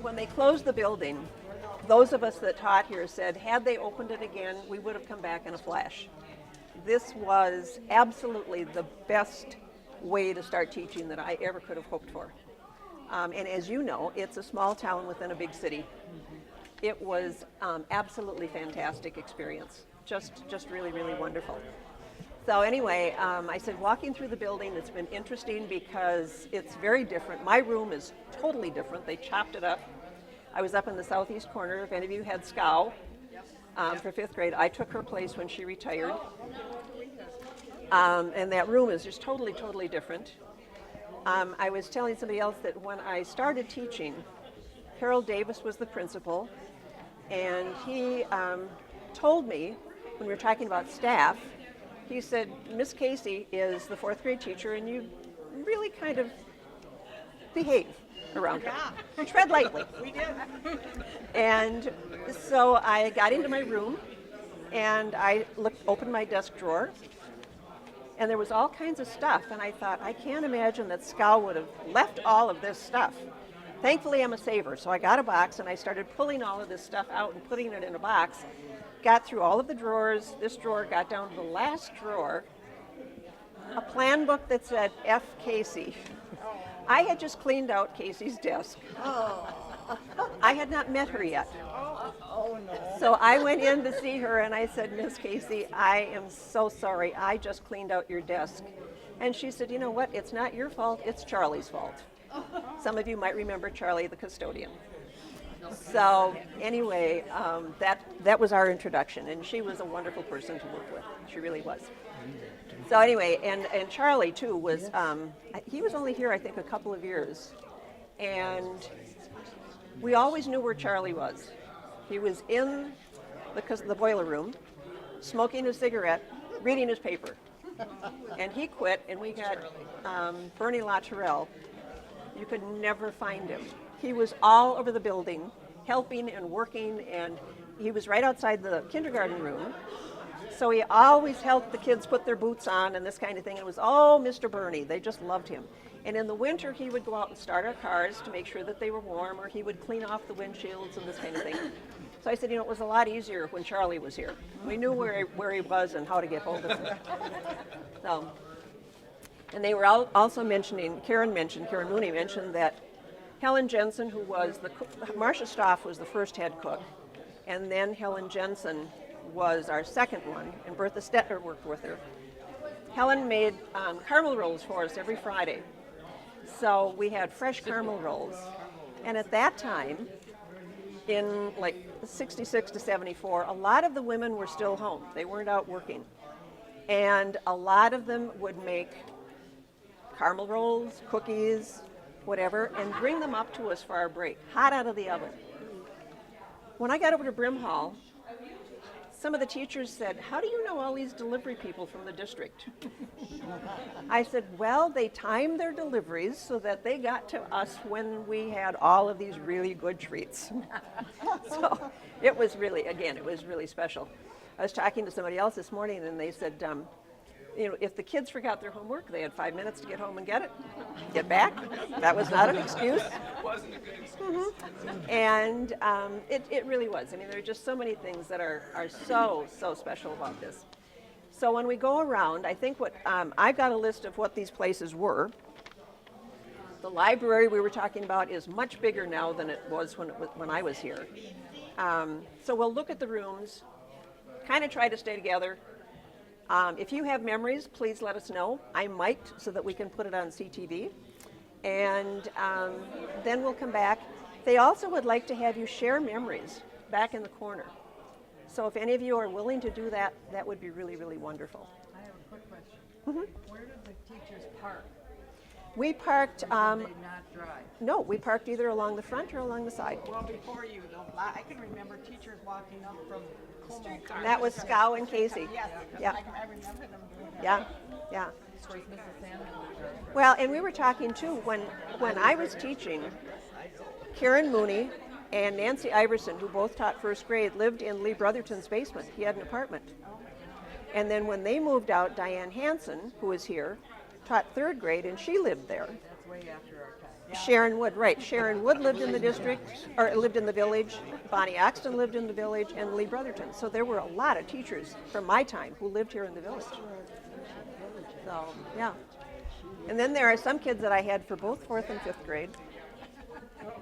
when they closed the building, those of us that taught here said, had they opened it again, we would have come back in a flash. This was absolutely the best way to start teaching that I ever could have hoped for. And as you know, it's a small town within a big city. It was absolutely fantastic experience. Just really, really wonderful. So anyway, I said walking through the building, it's been interesting because it's very different. My room is totally different. They chopped it up. I was up in the southeast corner. If any of you had SCOW for 5th grade, I took her place when she retired. And that room is just totally different. I was telling somebody else that when I started teaching, Harold Davis was the principal, and he told me, when we were talking about staff, he said, Miss Casey is the 4th grade teacher, and you really kind of behave around her. Yeah. Tread lightly. We did. And so I got into my room, and I opened my desk drawer, and there was all kinds of stuff, and I thought, I can't imagine that SCOW would have left all of this stuff. Thankfully, I'm a saver, so I got a box, and I started pulling all of this stuff out and putting it in a box. Got through all of the drawers. This drawer got down to the last drawer, a plan book that said F. Casey. I had just cleaned out Casey's desk. I had not met her yet. Oh, no. So I went in to see her, and I said, Miss Casey, I am so sorry. I just cleaned out your desk. And she said, you know what? It's not your fault. It's Charlie's fault. Some of you might remember Charlie, the custodian. So anyway, that was our introduction, and she was a wonderful person to work with. She really was. So anyway, and Charlie too was, he was only here I think a couple of years, and we always knew where Charlie was. He was in the boiler room, smoking a cigarette, reading his paper, and he quit, and we got Bernie Latourell. You could never find him. He was all over the building, helping and working, and he was right outside the kindergarten room. So he always helped the kids put their boots on and this kind of thing. It was, oh, Mr. Bernie. They just loved him. And in the winter, he would go out and start our cars to make sure that they were warm, or he would clean off the windshields and this kind of thing. So I said, you know, it was a lot easier when Charlie was here. We knew where he was and how to get hold of him. So, and they were also mentioning, Karen Mooney mentioned that Helen Jensen, who was the cook, Marcia Stoff was the first head cook, and then Helen Jensen was our second one, and Bertha Stetler worked with her. Helen made caramel rolls for us every Friday. So we had fresh caramel rolls. And at that time, in like 66 to 74, a lot of the women were still home. They weren't out working. And a lot of them would make caramel rolls, cookies, whatever, and bring them up to us for our break, hot out of the oven. When I got over to Brimhall, some of the teachers said, how do you know all these delivery people from the district? I said, well, they timed their deliveries so that they got to us when we had all of these really good treats. So it was really, again, it was really special. I was talking to somebody else this morning, and they said, you know, if the kids forgot their homework, they had 5 minutes to get home and get back. That was not an excuse. Wasn't a good excuse. Mm-hmm. And it really was. I mean, there are just so many things that are so special about this. So when we go around, I think what I've got a list of what these places were. The library we were talking about is much bigger now than it was when I was here. So we'll look at the rooms, kind of try to stay together. If you have memories, please let us know. I might, so that we can put it on CTV. And then we'll come back. They also would like to have you share memories back in the corner. So if any of you are willing to do that, that would be really, really wonderful. I have a quick question. Mm-hmm. Where did the teachers park? We parked, Did they not drive? no, we parked either along the front or along the side. Well, before you, though, I can remember teachers walking up from Como. That was Scow and Casey. Yes, Yeah. I remember them doing that. Yeah. Of course, Mrs. Sanders was there. Well, and we were talking too, when I was teaching, Karen Mooney and Nancy Iverson, who both taught first grade, lived in Lee Brotherton's basement. He had an apartment. And then when they moved out, Diane Hansen, who was here, taught third grade, and she lived there. That's way after our time. Sharon Wood, right. Sharon Wood lived in the district, or lived in the village. Bonnie Axton lived in the village, and Lee Brotherton. So there were a lot of teachers from my time who lived here in the village. So, yeah. And then there are some kids that I had for both 4th and 5th grade.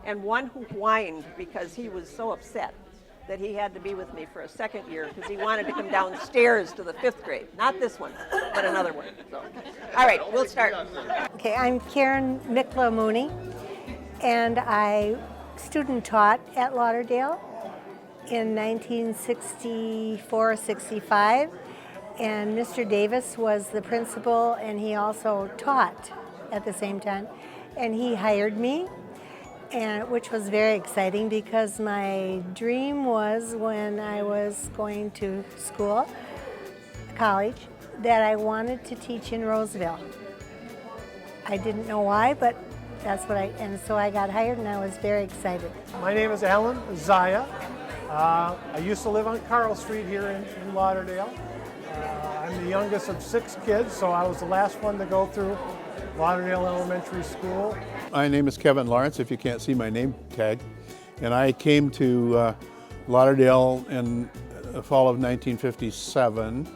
And one who whined because he was so upset that he had to be with me for a 2nd year because he wanted to come downstairs to the 5th grade. Not this one, but another one. So, all right, we'll start. Okay, I'm Karen Mikla Mooney, and I student taught at Lauderdale in 1964-65, and Mr. Davis was the principal, and he also taught at the same time, and he hired me, and which was very exciting because my dream was when I was going to school, college, that I wanted to teach in Roseville. I didn't know why, but that's what and so I got hired and I was very excited. My name is Alan Zaya. I used to live on Carl Street here in Lauderdale. I'm the youngest of 6 kids, so I was the last one to go through Lauderdale Elementary School. My name is Kevin Lawrence, if you can't see my name tag. And I came to Lauderdale in the fall of 1957.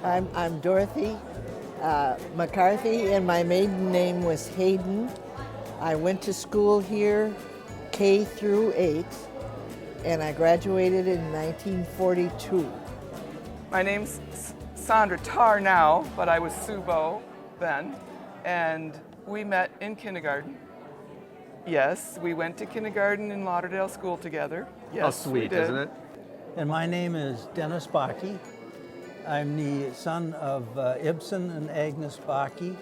I'm Dorothy McCarthy, and my maiden name was Hayden. I went to school here, K through 8, and I graduated in 1942. My name's Sandra Tarr now, but I was Subo then, and we met in kindergarten. Yes, we went to kindergarten in Lauderdale School together. Yes, How sweet, isn't it? And my name is Dennis Baki. I'm the son of Ibsen and Agnes Baki,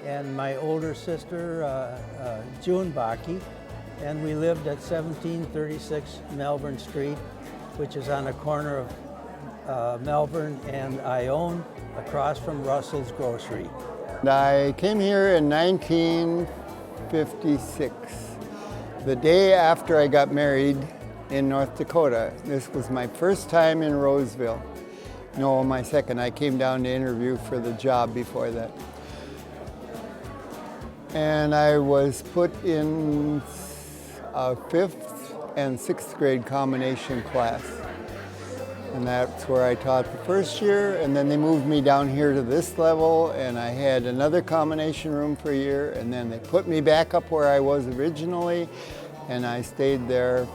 and my older sister, June Baki. And we lived at 1736 Melbourne Street, which is on the corner of Melbourne and Ione, across from Russell's Grocery. I came here in 1956, the day after I got married in North Dakota. This was my first time in Roseville. No, my second. I came down to interview for the job before that. And I was put in a 5th and 6th grade combination class. And that's where I taught the first year, and then they moved me down here to this level, and I had another combination room for a year, and then they put me back up where I was originally, and I stayed there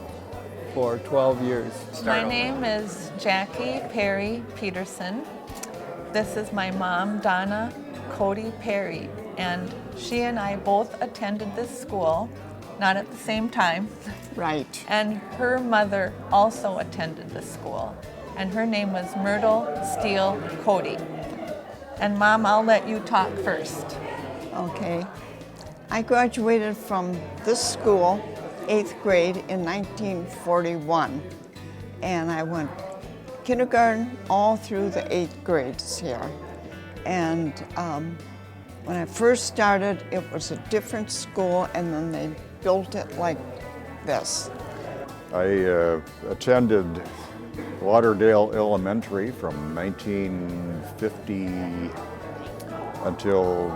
for 12 years. My name is Jackie Perry Peterson. This is my mom, Donna Cody Perry, and she and I both attended this school, not at the same time. Right. And her mother also attended this school, and her name was Myrtle Steele Cody. And Mom, I'll let you talk first. Okay. I graduated from this school, 8th grade, in 1941. And I went kindergarten all through the 8th grades here. And when I first started, it was a different school, and then they built it like this. I attended Lauderdale Elementary from 1950 until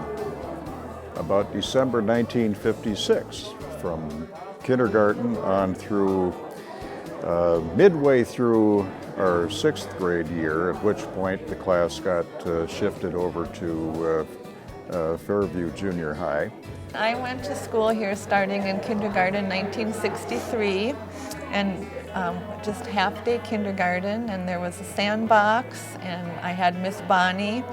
about December 1956. From kindergarten on through midway through our 6th grade year, at which point the class got shifted over to Fairview Junior High. I went to school here starting in kindergarten 1963, and just half-day kindergarten, and there was a sandbox, and I had Miss Bonnie,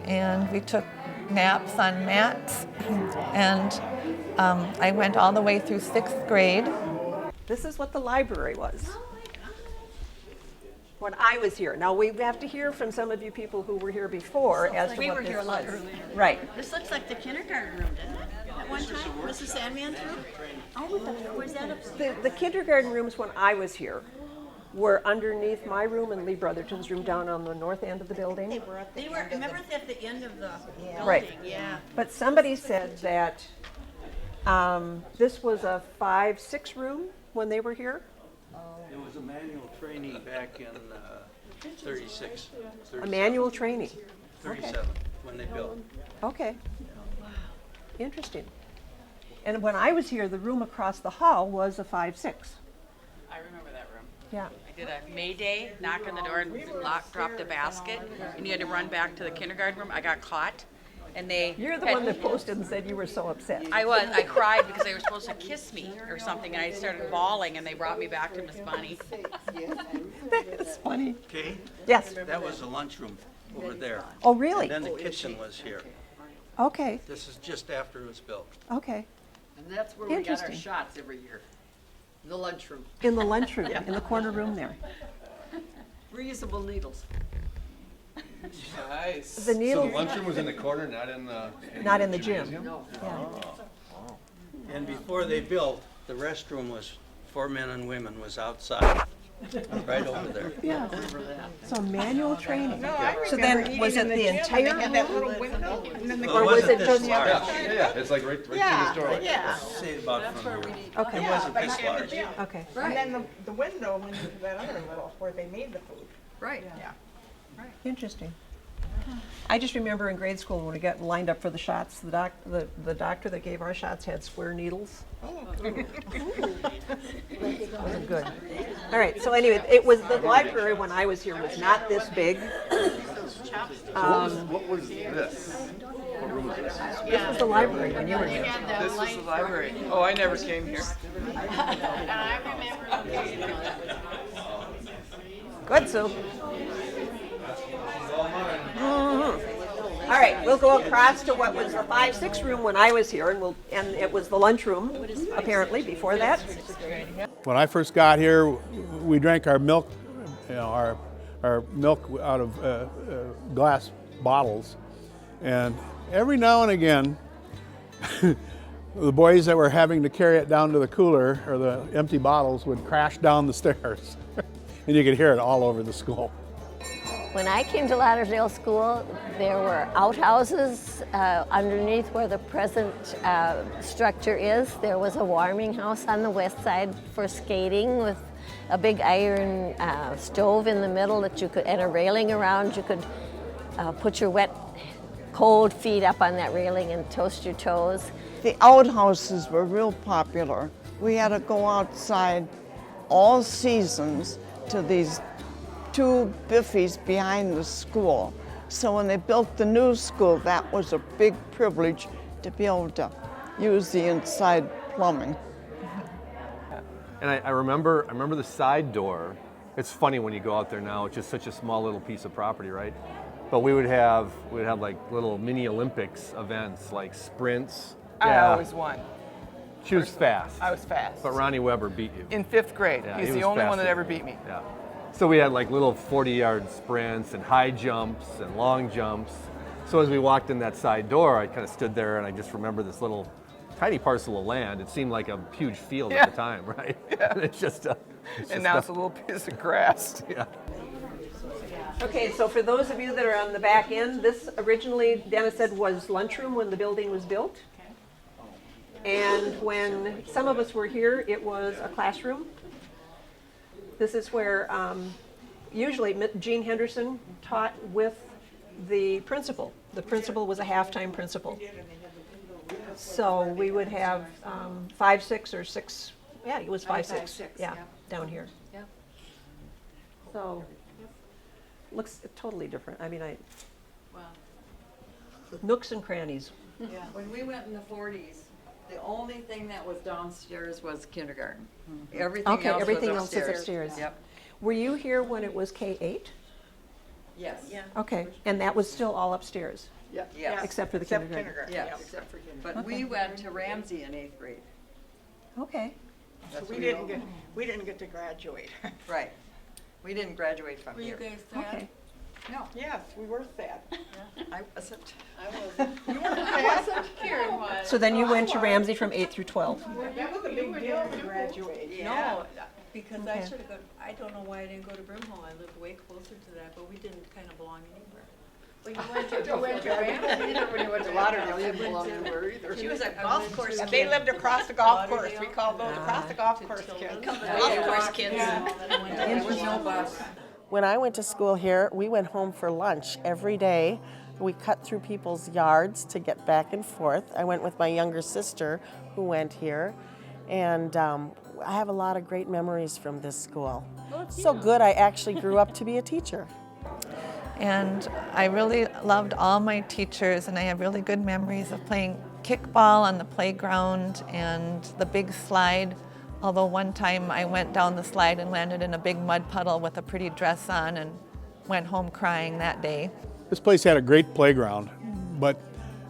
and we took naps on mats, and I went all the way through 6th grade. This is what the library was when I was here. Now we have to hear from some of you people who were here before as to We what were this here a lot was. earlier. Right. This looks like the kindergarten room, doesn't it? At one time, Mrs. Sandman's room? Oh, where's that upstairs? The kindergarten rooms when I was here were underneath my room and Lee Brotherton's room down on the north end of the building. They were, remember at the end of the building? Right. Yeah. But somebody said that this was a 5-6 room when they were here. It was a manual training back in 36. A manual training. 37 when they built. Okay. Interesting. And when I was here, the room across the hall was a 5-6. I remember that room. Yeah. I did a May Day, knock on the door and drop the basket, and you had to run back to the kindergarten room. I got caught, and they... You're the one that posted and said you were so upset. I was. I cried because they were supposed to kiss me or something, and I started bawling, and they brought me back to Miss Bonnie. That's funny. Okay? Yes. That was the lunchroom over there. Oh, really? And then the kitchen was here. Okay. This is just after it was built. Okay. And that's where we got our Interesting. shots every year. The lunchroom. In the lunchroom, in the corner room there. Reusable needles. Nice. The needle. So the lunchroom was in the corner, not in the gym. gymnasium? No. Yeah. And before they built, the restroom was for men and women was outside, right over there. Yeah. So manual training. No, I So remember then, eating was in it the the gym, and entire they had that room? little window, and then the Well, Or it was wasn't it this just? large. Yeah, it's like right through the store. Like yeah. See about from here. Okay. It wasn't this large. Okay. And then the window went into that other little where they made the food. Right. Yeah. Interesting. I just remember in grade school when we got lined up for the shots, the doctor that gave our shots had square needles. Wasn't good. All right. So anyway, it was the library when I was here was not this big. what was this? What room was this? This was the library when you were here. This was the library. Oh, I never came here. Good, Sue. All right, we'll go across to what was the 5-6 room when I was here, and it was the lunchroom, apparently, before that. When I first got here, we drank our milk, our milk out of glass bottles, and every now and again, the boys that were having to carry it down to the cooler or the empty bottles would crash down the stairs, and you could hear it all over the school. When I came to Lauderdale School, there were outhouses underneath where the present structure is. There was a warming house on the west side for skating with a big iron stove in the middle that you could, and a railing around. You could put your wet, cold feet up on that railing and toast your toes. The outhouses were real popular. We had to go outside all seasons to these two biffies behind the school. So when they built the new school, that was a big privilege to be able to use the inside plumbing. And I remember the side door. It's funny when you go out there now, it's just such a small little piece of property, right? But we'd have like little mini Olympics events, like sprints. I always won. She was fast. I was fast. But Ronnie Weber beat you. In 5th grade. Yeah, He's he the was only one faster that ever than you. beat me. Yeah. So we had like little 40-yard sprints and high jumps and long jumps. So as we walked in that side door, I kind of stood there and I just remember this little tiny parcel of land. It seemed like a huge field at the time, right? Yeah. It's just a... And now it's a little piece of grass. Yeah. Okay, so for those of you that are on the back end, this originally, Dennis said, was lunchroom when the building was built. And when some of us were here, it was a classroom. This is where usually Jean Henderson taught with the principal. The principal was a half-time principal. So we would have 5-6 or 6, yeah, it was 5-6, yeah, down here. Yeah. So, looks totally different. I mean, Wow. nooks and crannies. Yeah. When we went in the 40s, the only thing that was downstairs was kindergarten. Everything Okay, else everything was else is upstairs. upstairs. Yep. Were you here when it was K-8? Yes. Yeah. Okay, and that was still all upstairs? Yep. Yes. Except for the kindergarten? Yes. Except for kindergarten. But we went to Ramsey in 8th grade. Okay. That's We what didn't get to graduate. Right. We didn't graduate from Were here. you guys sad? Okay. No. Yes, we were sad. I wasn't. You weren't sad? Karen was. So then you went to Ramsey from 8 through 12? That was a big deal to graduate. No, because I Okay. should have gone, I don't know why I didn't go to Brimhall. I lived way closer to that, but we didn't kind of belong anywhere. Well, you went to Ramsey either when you went to Lauderdale. You didn't belong anywhere either. She was a golf course Yeah, kid. they lived across the golf course. We called those across the golf course kids. Golf course kids. There was no bus. When I went to school here, we went home for lunch every day We cut through people's yards to get back and forth. I went with my younger sister who went here, and I have a lot of great memories from this school. So good, I actually grew up to be a teacher. And I really loved all my teachers, and I have really good memories of playing kickball on the playground and the big slide. Although one time I went down the slide and landed in a big mud puddle with a pretty dress on and went home crying that day. This place had a great playground, but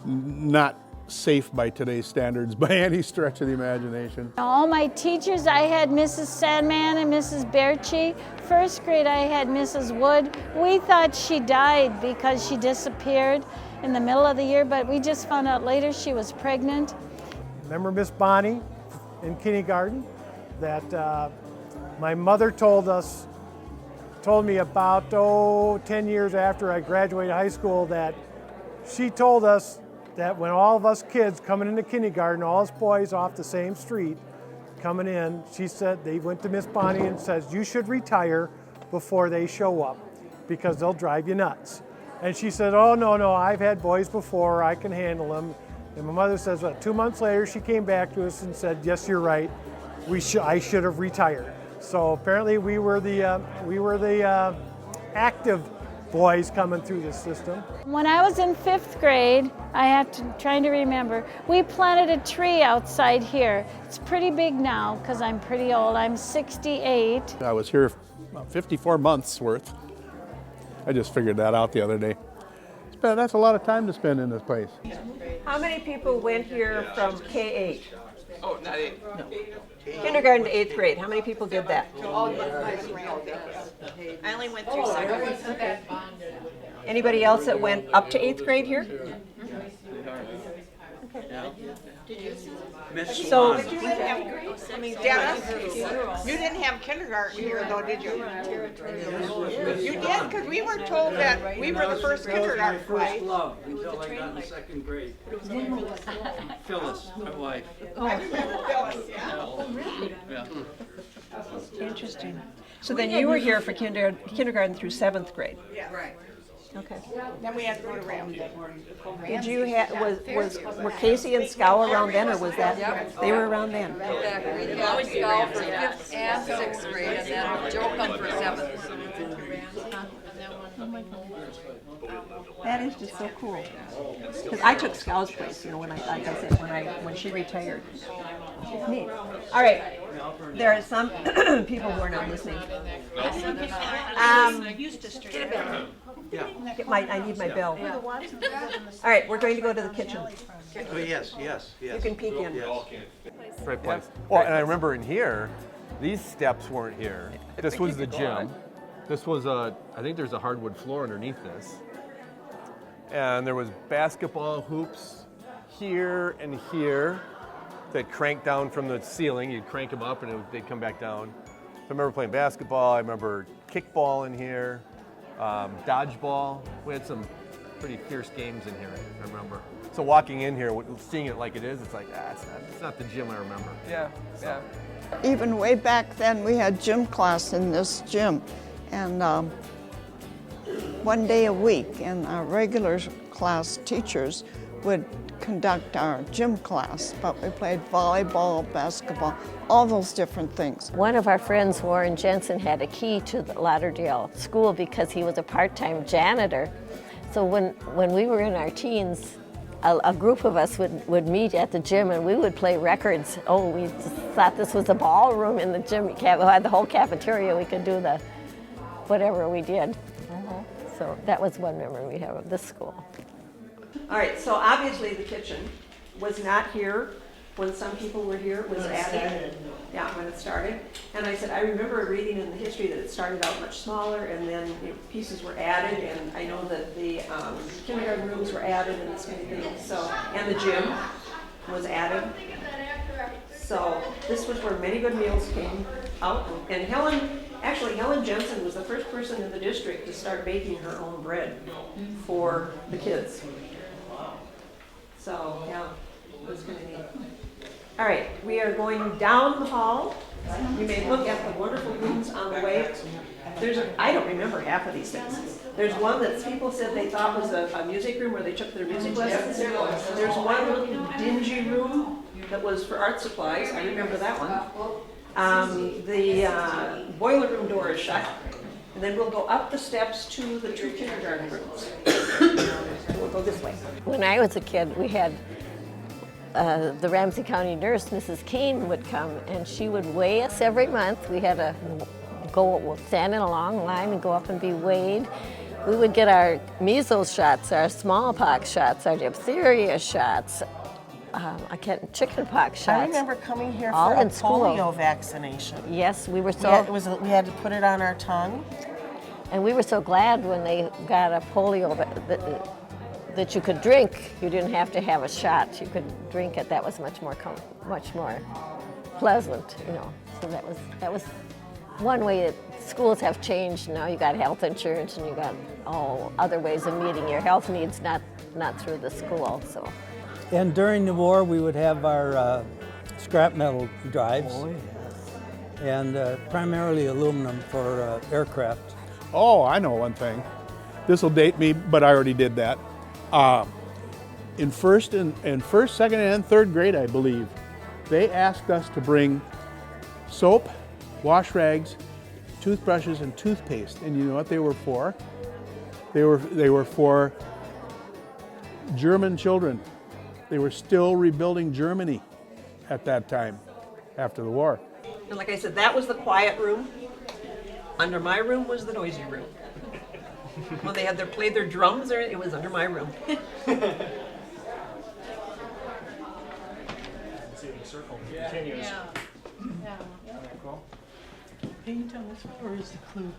not safe by today's standards by any stretch of the imagination. All my teachers, I had Mrs. Sandman and Mrs. Berchi. First grade, I had Mrs. Wood. We thought she died because she disappeared in the middle of the year, but we just found out later she was pregnant. Remember Miss Bonnie in kindergarten? That my mother told me about 10 years after I graduated high school, that she told us that when all of us kids coming into kindergarten, all us boys off the same street coming in, she said they went to Miss Bonnie and says, you should retire before they show up because they'll drive you nuts. And she said, oh, no, I've had boys before, I can handle them. And my mother says, 2 months later, she came back to us and said, yes, you're right, I should have retired. So apparently we were the active boys coming through the system. When I was in 5th grade, trying to remember, we planted a tree outside here. It's pretty big now because I'm pretty old. I'm 68. I was here 54 months worth. I just figured that out the other day. That's a lot of time to spend in this place. How many people went here from K-8? Oh, not 8. No. Kindergarten to 8th grade. How many people did that? I only went through 2nd. Okay. Anybody else that went up to 8th grade here? Miss So, Swan. Dennis, you didn't have kindergarten here though, did you? You did, because we were told that we were the first kindergarten class. Love until I got in 2nd grade. Phyllis, my wife. I remember Phyllis, yeah. Yeah. interesting. So then you were here for kindergarten through 7th grade? Yeah. Right. Okay. Then we had to go to Ramsey. Did you were Casey and Scow around then, or was that, they were around then? Exactly. We had Scow for 5th and 6th grade, and then Joe come for 7th. That is just so cool. Because I took Scow's place, when when she retired. It's neat. All right, there are some people who are not listening. I need my bell. All right, we're going to go to the kitchen. Oh, yes. You can peek in. Yes. Great place. Well, and I remember in here, these steps weren't here. This was the gym. This was I think there's a hardwood floor underneath this. And there was basketball hoops here and here that cranked down from the ceiling. You'd crank them up and they'd come back down. So I remember playing basketball. I remember kickball in here, dodgeball. We had some pretty fierce games in here, I remember. So walking in here, seeing it like it is, it's like, it's not the gym I remember. Yeah. Even way back then, we had gym class in this gym. And one day a week, and our regular class teachers would conduct our gym class, but we played volleyball, basketball, all those different things. One of our friends, Warren Jensen, had a key to the Lauderdale School because he was a part-time janitor. So when we were in our teens, a group of us would meet at the gym and we would play records. Oh, we thought this was a ballroom in the gym. We had the whole cafeteria. We could do whatever we did. So that was one memory we have of this school. All right, so obviously the kitchen was not here when some people were here. It was added. Yeah, when it started. And I said, I remember reading in the history that it started out much smaller and then pieces were added, and I know that the kindergarten rooms were added and this kind of thing. So, and the gym was added. So this was where many good meals came out. And Helen Jensen was the first person in the district to start baking her own bread for the kids. So, yeah, it was kind of neat. All right, we are going down the hall You may look at the wonderful rooms on the way. I don't remember half of these things. There's one that people said they thought was a music room where they took their music lessons. There's one little dingy room that was for art supplies. I remember that one. The boiler room door is shut. And then we'll go up the steps to the 2 kindergarten rooms. We'll go this way. When I was a kid, we had the Ramsey County nurse, Mrs. Kane, would come, and she would weigh us every month. We had to stand in a long line and go up and be weighed. We would get our measles shots, our smallpox shots, our diphtheria shots, chickenpox shots. I remember coming here all for a in school. polio vaccination. Yes, we were so. We had to put it on our tongue. And we were so glad when they got a polio that you could drink. You didn't have to have a shot. You could drink it. That was much more pleasant, you know. So that was one way that schools have changed. Now you got health insurance and you got all other ways of meeting your health needs, not through the school. So. And during the war, we would have our scrap metal drives, and primarily aluminum for aircraft. Oh, I know one thing. This will date me, but I already did that. In first, second, and third grade, I believe, they asked us to bring soap, wash rags, toothbrushes, and toothpaste. And you know what they were for? They were for German children. They were still rebuilding Germany at that time, after the war. And like I said, that was the quiet room. Under my room was the noisy room. When they had played their drums there, it was under my room. Can you tell us where is the clue?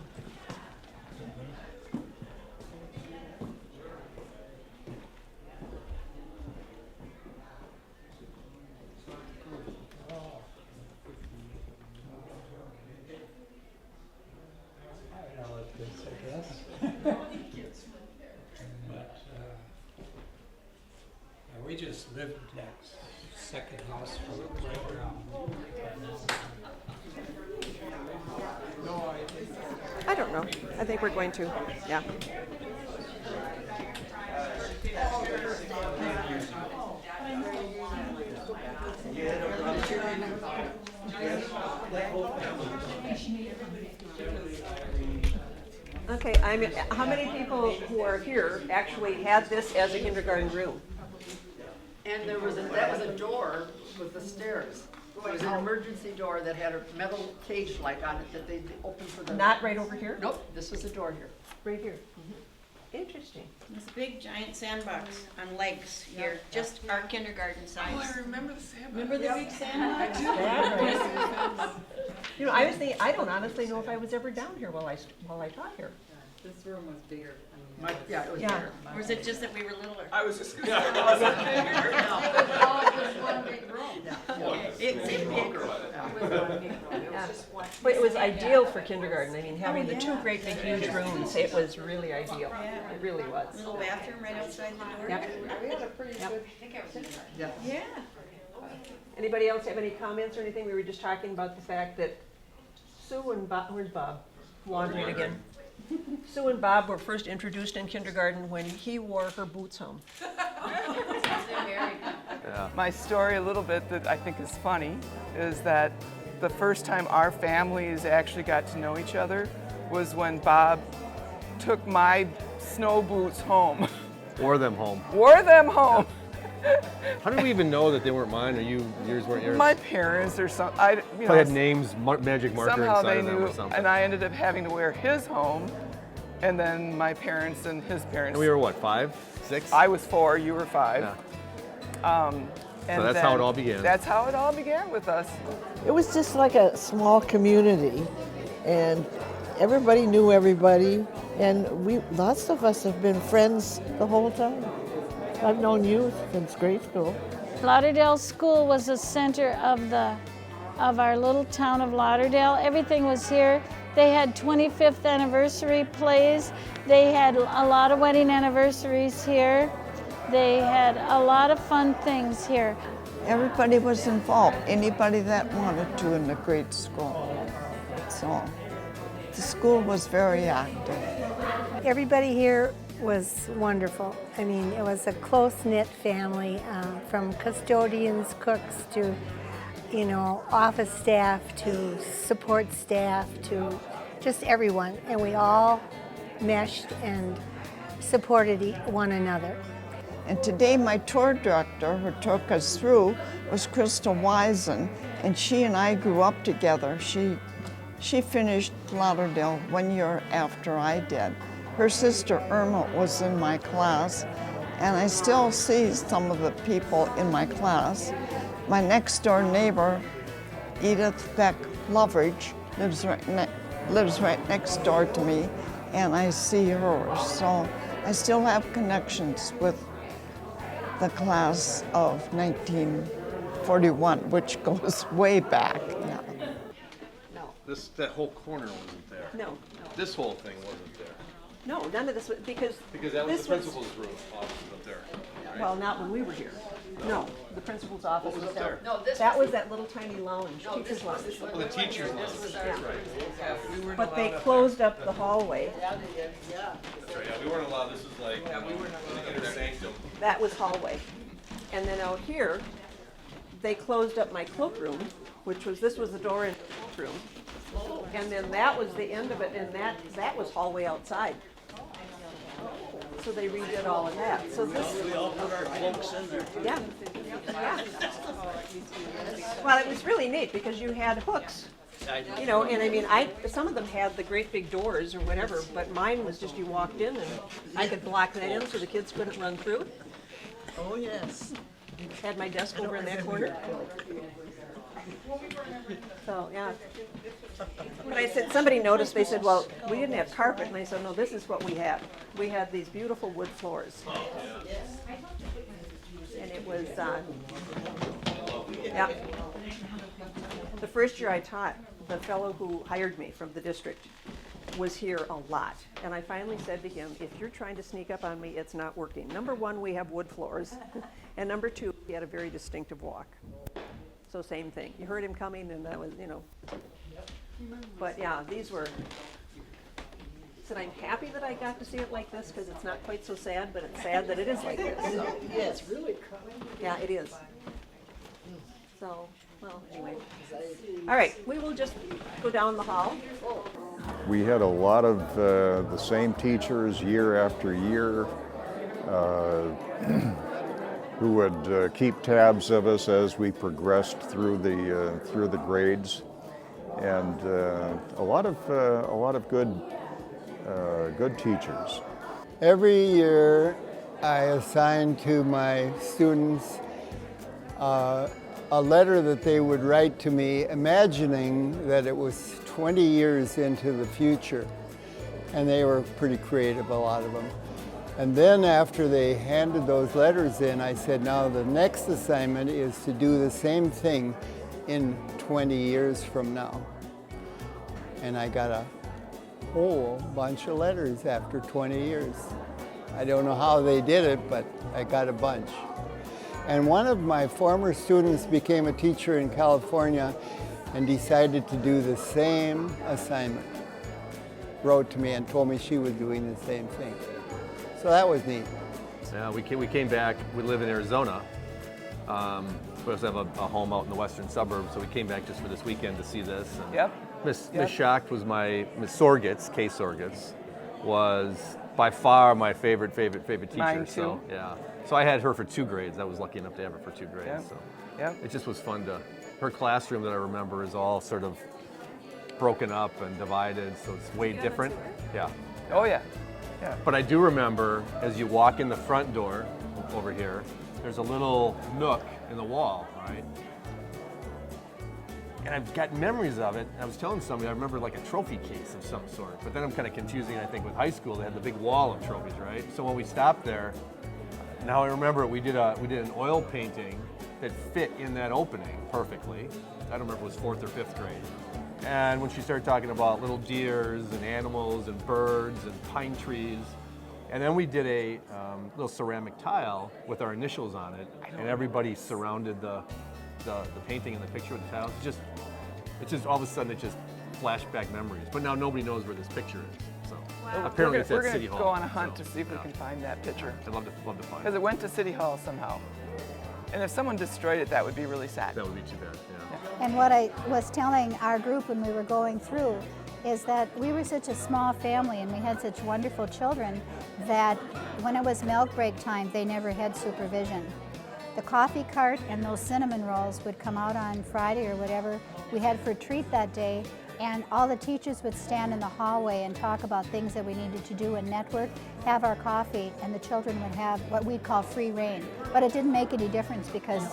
We just lived next, second house from the playground. I don't know. I think we're going to, yeah. Okay, how many people who are here actually had this as a kindergarten room? And that was a door with the stairs. It was an emergency door that had a metal cage like on it that they opened for the. Not right over here? Nope, this was a door here. Right here. Interesting. This big giant sandbox on legs here, just our kindergarten size. Oh, I remember the sandbox. Remember the big sandbox? You know, I was thinking, I don't honestly know if I was ever down here while I taught here. This room was bigger. Yeah, it was Yeah. bigger. Or was it just that we were littler? I was just going to say, it wasn't bigger. No, it was all just one big room. It seemed big. But it was ideal for kindergarten. I mean, having the 2 great big huge rooms, it was really ideal. It really was. Little bathroom right outside the door. Yep. We had a pretty good. Yeah. Anybody else have any comments or anything? We were just talking about the fact that Sue and Bob, where's Bob? Wandering again. Sue and Bob were first introduced in kindergarten when he wore her boots home. Yeah. My story, a little bit that I think is funny, is that the first time our families actually got to know each other was when Bob took my snow boots home. Wore them home. Wore them home. How did we even know that they weren't mine, or yours weren't yours? My parents or something. Probably had names, magic marker somehow inside they of them knew, or something. and I ended up having to wear his home, and then my parents and his parents. And we were what, 5, 6? I was 4, you were 5. Yeah. And so that's how it all began. That's how it all began with us. It was just like a small community, and everybody knew everybody, and lots of us have been friends the whole time. I've known you since grade school. Lauderdale School was the center of our little town of Lauderdale. Everything was here. They had 25th anniversary plays. They had a lot of wedding anniversaries here. They had a lot of fun things here. everybody was involved, anybody that wanted to in the grade school. So the school was very active. Everybody here was wonderful. I mean, it was a close-knit family, from custodians, cooks, to, you know, office staff, to support staff, to just everyone. And we all meshed and supported one another. And today my tour director who took us through was Crystal Wisen, and she and I grew up together. She finished Lauderdale 1 year after I did. Her sister Irma was in my class, and I still see some of the people in my class. My next door neighbor, Edith Beck Loveridge, lives right next door to me, and I see her. So I still have connections with the class of 1941, which goes way back. Yeah. That whole corner wasn't there. No. This whole thing wasn't there. No, none of this was, because that was this the principal's room office up there. Right? Well, not when we were here. No, the principal's office was was up there? down. No, that was that little tiny lounge, teacher's lounge. Oh, the teacher's lounge. Yeah. Right. But they closed up the hallway. That's right. Yeah, we weren't allowed. This is like the inner sanctum. That was hallway. And then out here, they closed up my cloakroom, this was the door in the cloakroom. And then that was the end of it, and that was hallway outside. So they redid all of that. So this. We all put our cloaks in there. Yeah. Well, it was really neat because you had hooks. You know, and I mean, some of them had the great big doors or whatever, but mine was just you walked in and I could block that in so the kids couldn't run through. Oh, yes. Had my desk over in that corner. So, yeah. But I said, somebody noticed, they said, well, we didn't have carpet. And I said, no, this is what we had. We had these beautiful wood floors. And it was, yeah. The first year I taught, the fellow who hired me from the district was here a lot. And I finally said to him, if you're trying to sneak up on me, it's not working. Number one, we have wood floors. And number two, he had a very distinctive walk. So same thing. You heard him coming and that was, you know. But yeah, these were, said I'm happy that I got to see it like this because it's not quite so sad, but it's sad that it is like this. So. Yeah, it's really Yeah, it is. So, well, anyway. All right, we will just go down the hall. We had a lot of the same teachers year after year who would keep tabs of us as we progressed through the grades, and a lot of good teachers. Every year, I assign to my students a letter that they would write to me, imagining that it was 20 years into the future, and they were pretty creative, a lot of them. And then after they handed those letters in, I said, now the next assignment is to do the same thing in 20 years from now. And I got a whole bunch of letters after 20 years. I don't know how they did it, but I got a bunch. And one of my former students became a teacher in California and decided to do the same assignment. Wrote to me and told me she was doing the same thing. So that was neat. Yeah, we came back. We live in Arizona. We also have a home out in the western suburbs, so we came back just for this weekend to see this. And Yep. Miss Schacht was Miss Sorgitz, Kay Sorgitz, was by far my favorite teacher. Mine too. So yeah. So I had her for 2 grades. I was lucky enough to have her for 2 grades. Yep. So Yep. it just was fun to. Her classroom that I remember is all sort of broken up and divided, so it's way different. Yeah. Oh yeah. Yeah. But I do remember, as you walk in the front door over here, there's a little nook in the wall, right? And I've got memories of it. I was telling somebody, I remember like a trophy case of some sort. But then I'm kind of confusing, I think, with high school. They had the big wall of trophies, right? So when we stopped there, now I remember we did an oil painting that fit in that opening perfectly. I don't remember if it was 4th or 5th grade. And when she started talking about little deers and animals and birds and pine trees, And then we did a little ceramic tile with our initials on it, and everybody surrounded the painting and the picture with the tile. It's just all of a sudden it just flashback memories. But now nobody knows where this picture is. So apparently it's at City Hall. We're going to go on a hunt to see if we can find that picture. I'd love to find it. Because it went to City Hall somehow. And if someone destroyed it, that would be really sad. That would be too bad, yeah. And what I was telling our group when we were going through is that we were such a small family and we had such wonderful children that when it was milk break time, they never had supervision. The coffee cart and those cinnamon rolls would come out on Friday or whatever we had for a treat that day, and all the teachers would stand in the hallway and talk about things that we needed to do and network, have our coffee, and the children would have what we'd call free reign. But it didn't make any difference because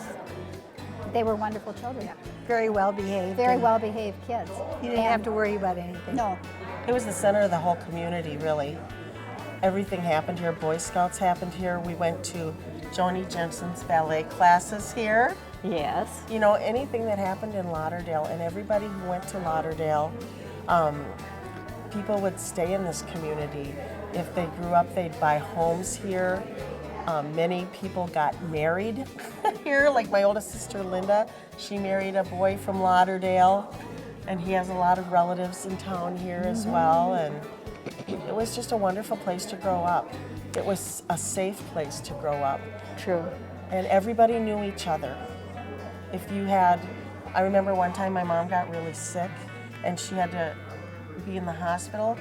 they were wonderful children. Very well behaved. Very well behaved kids. You didn't have to worry about anything. No. It was the center of the whole community, really. Everything happened here. Boy Scouts happened here. We went to Joni Jensen's ballet classes here. Yes. You know, anything that happened in Lauderdale, and everybody who went to Lauderdale, people would stay in this community. If they grew up, they'd buy homes here. Many people got married here, like my oldest sister Linda. She married a boy from Lauderdale, and he has a lot of relatives in town here as well. And it was just a wonderful place to grow up. It was a safe place to grow up. True. And everybody knew each other. If you had, I remember one time my mom got really sick and she had to be in the hospital.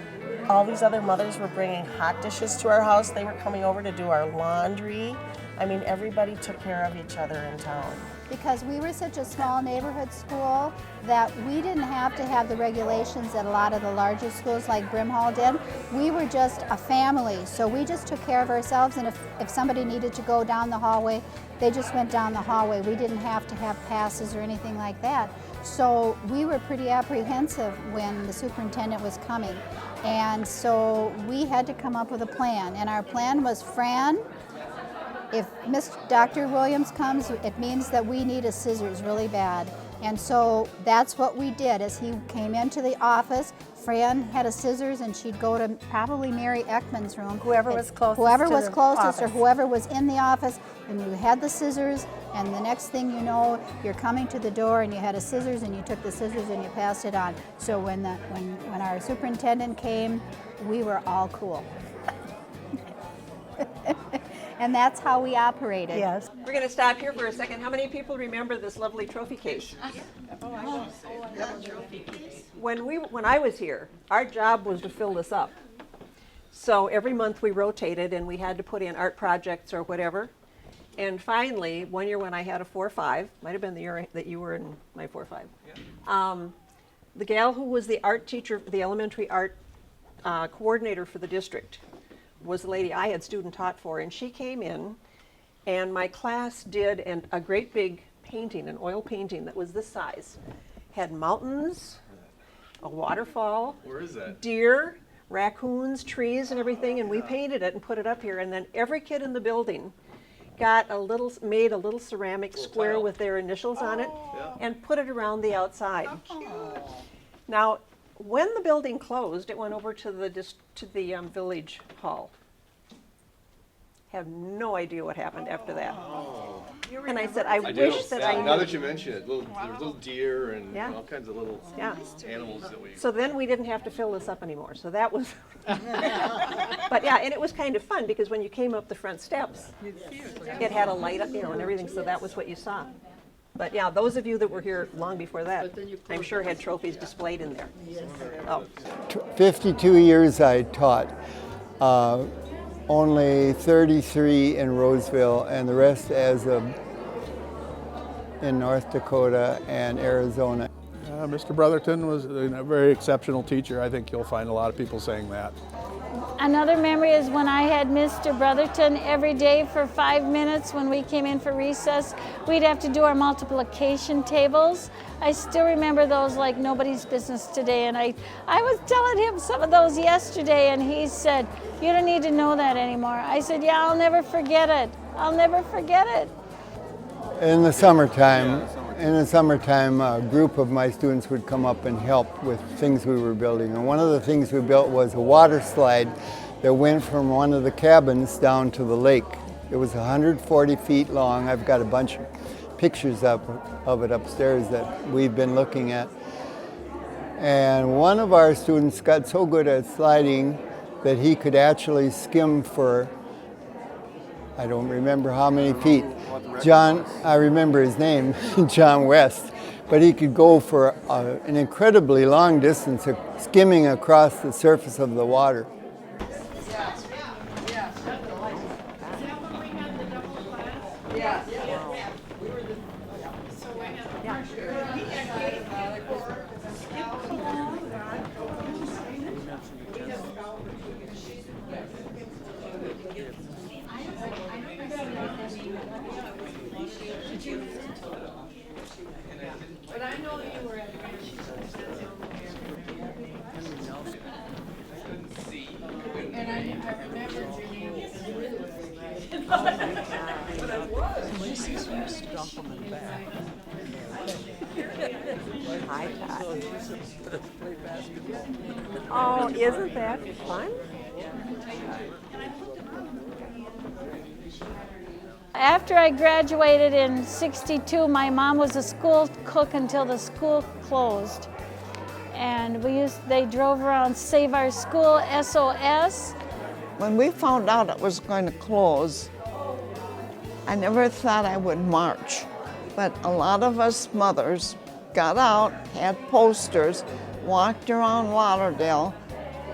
All these other mothers were bringing hot dishes to our house. They were coming over to do our laundry. I mean, everybody took care of each other in town. Because we were such a small neighborhood school that we didn't have to have the regulations that a lot of the larger schools like Brimhall did. We were just a family, so we just took care of ourselves, and if somebody needed to go down the hallway, they just went down the hallway. We didn't have to have passes or anything like that. So we were pretty apprehensive when the superintendent was coming. And so we had to come up with a plan, and our plan was, Fran, if Dr. Williams comes, it means that we need a scissors really bad. And so that's what we did. As he came into the office, Fran had a scissors and she'd go to probably Mary Ekman's room. Whoever was closest Whoever to was the closest or office. whoever was in the office, and you had the scissors, and the next thing you know, you're coming to the door and you had a scissors and you took the scissors and you passed it on. So when our superintendent came, we were all cool. And that's how we operated. Yes. We're going to stop here for a second. How many people remember this lovely trophy case? When I was here, our job was to fill this up. So every month we rotated and we had to put in art projects or whatever. And finally, one year when I had a 4-5, might have been the year that you were in my 4-5, the gal who was the art teacher, the elementary art coordinator for the district, was the lady I had student taught for, and she came in and my class did a great big painting, an oil painting that was this size. Had mountains, a waterfall, Where is that? deer, raccoons, trees and everything, and we painted it and put it up here, and then every kid in the building made a little ceramic square tile. with their initials on it and put it around the outside. Now, when the building closed, it went over to the village hall. Have no idea what happened after that. And I said, I wish that I Now knew. that you mention it, there's little deer and Yeah. all kinds of little Yeah. animals that we. So then we didn't have to fill this up anymore. So that was, but yeah, and it was kind of fun because when you came up the front steps, it had a light up, and everything. So that was what you saw. But yeah, those of you that were here long before that, I'm sure had trophies displayed in there. Oh. 52 years I taught, only 33 in Roseville, and the rest in North Dakota and Arizona. Mr. Brotherton was a very exceptional teacher. I think you'll find a lot of people saying that. Another memory is when I had Mr. Brotherton every day for 5 minutes when we came in for recess. We'd have to do our multiplication tables. I still remember those like nobody's business today, and I was telling him some of those yesterday, and he said, "You don't need to know that anymore." I said, "Yeah, I'll never forget it. I'll never forget it." In the summertime, a group of my students would come up and help with things we were building. And one of the things we built was a water slide that went from one of the cabins down to the lake. It was 140 feet long. I've got a bunch of pictures of it upstairs that we've been looking at. And one of our students got so good at sliding that he could actually skim for, I don't remember how many feet. John, I remember his name, John West, but he could go for an incredibly long distance skimming across the surface of the water. But I know you were at and I remembered your name. But I was. This is Miss Dunkelman back. Hi, Pat. Oh, isn't that fun? After I graduated in '62, my mom was a school cook until the school closed. And they drove around Save Our School, SOS. When we found out it was going to close, I never thought I would march. But a lot of us mothers got out, had posters, walked around Lauderdale,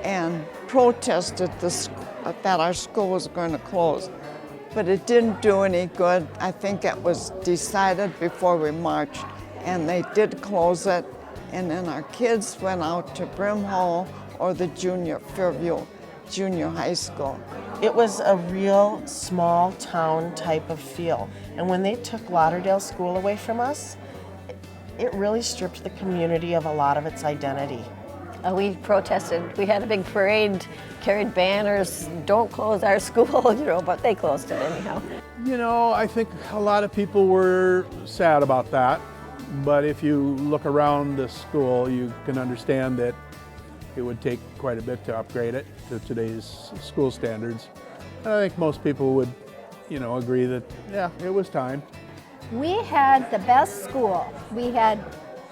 and protested that our school was going to close. But it didn't do any good. I think it was decided before we marched, and they did close it. And then our kids went out to Brimhall or the Fairview Junior High School. It was a real small town type of feel. And when they took Lauderdale School away from us, it really stripped the community of a lot of its identity. We protested. We had a big parade, carried banners, don't close our school, but they closed it anyhow. I think a lot of people were sad about that, but if you look around the school, you can understand that it would take quite a bit to upgrade it to today's school standards. And I think most people would, agree that, yeah, it was time. We had the best school. We had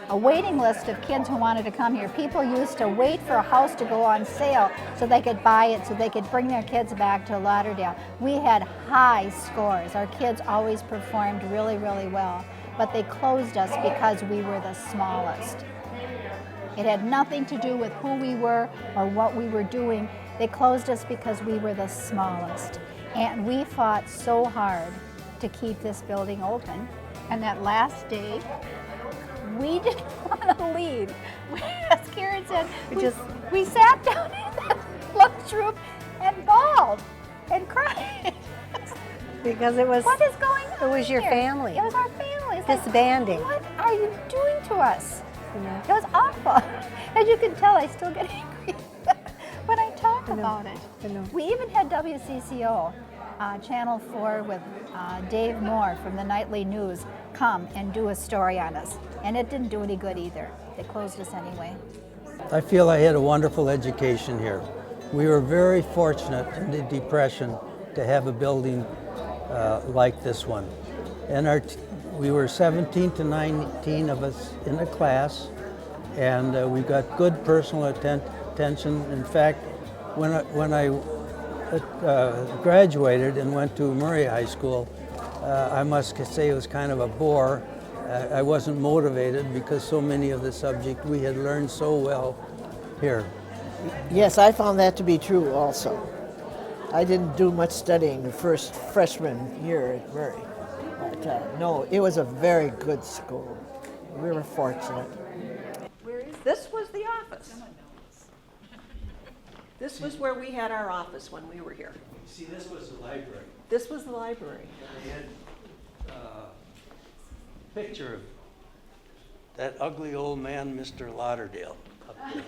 a waiting list of kids who wanted to come here. People used to wait for a house to go on sale so they could buy it, so they could bring their kids back to Lauderdale. We had high scores. Our kids always performed really, really well. But they closed us because we were the smallest. It had nothing to do with who we were or what we were doing. They closed us because we were the smallest. And we fought so hard to keep this building open. And that last day, we didn't want to leave. As Karen said, we sat down in that lunchroom and bawled and cried. Because it was, what is going on? It was your here? family. It was our family. It's disbanding. What are you doing to us? It was awful. As you can tell, I still get angry when I talk about it. We even had WCCO, Channel 4 with Dave Moore from the Nightly News come and do a story on us. And it didn't do any good either. They closed us anyway. I feel I had a wonderful education here. We were very fortunate in the Depression to have a building like this one. And we were 17 to 19 of us in a class, and we got good personal attention. In fact, when I graduated and went to Murray High School, I must say it was kind of a bore. I wasn't motivated because so many of the subject we had learned so well here. Yes, I found that to be true also. I didn't do much studying the first freshman year at Murray. But no, it was a very good school. We were fortunate. This was the office. This was where we had our office when we were here. See, this was the library. This was the library. They had a picture of that ugly old man, Mr. Lauderdale, up there.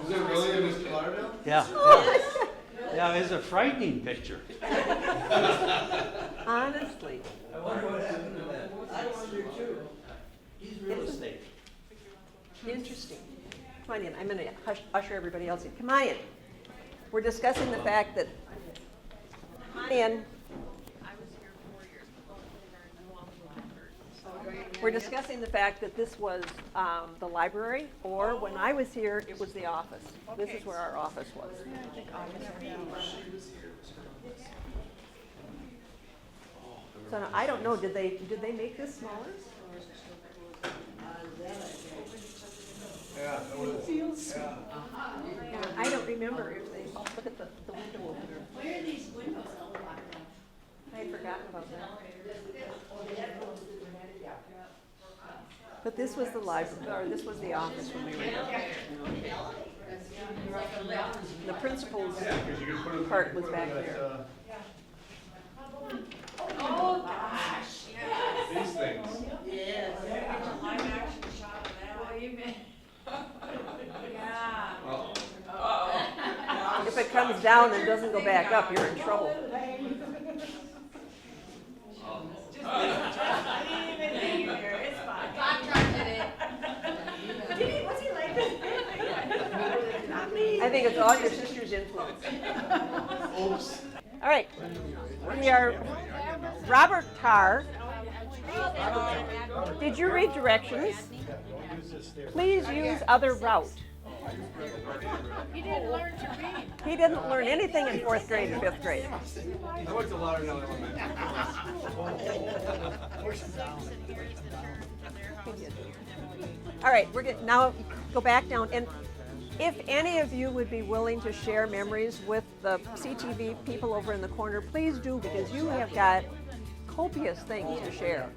Was it really a Mr. Lauderdale? Yeah. Yeah, it's a frightening picture. Honestly. I wonder what happened to that. I wonder too. He's real estate. Interesting. Come on in. I'm going to usher everybody else in. Come on in. We're discussing the fact that, and we're discussing the fact that this was the library, or when I was here, it was the office. This is where our office was. So now, I don't know, did they make this smaller? Yeah, I don't remember if they, oh, look at the window over there. Where are these windows all blocked up? I had forgotten about that. But this was the library, or this was the office when we were here. The principal's part was back there. Oh, gosh, yes. These things. Yes. Live action shot of that. Well, you may. Yeah. If it comes down and doesn't go back up, you're in trouble. I didn't even think you here. It's fine. Contracted it. Was he like this? Not me. I think it's all your sister's influence. All right, we are Robert Tarr. Did you read directions? Please use other route. You didn't learn to read. He didn't learn anything in 4th grade and 5th grade. I went to Lauderdale Elementary. All right, we're going now go back down, and if any of you would be willing to share memories with the CTV people over in the corner, please do, because you have got copious things to share.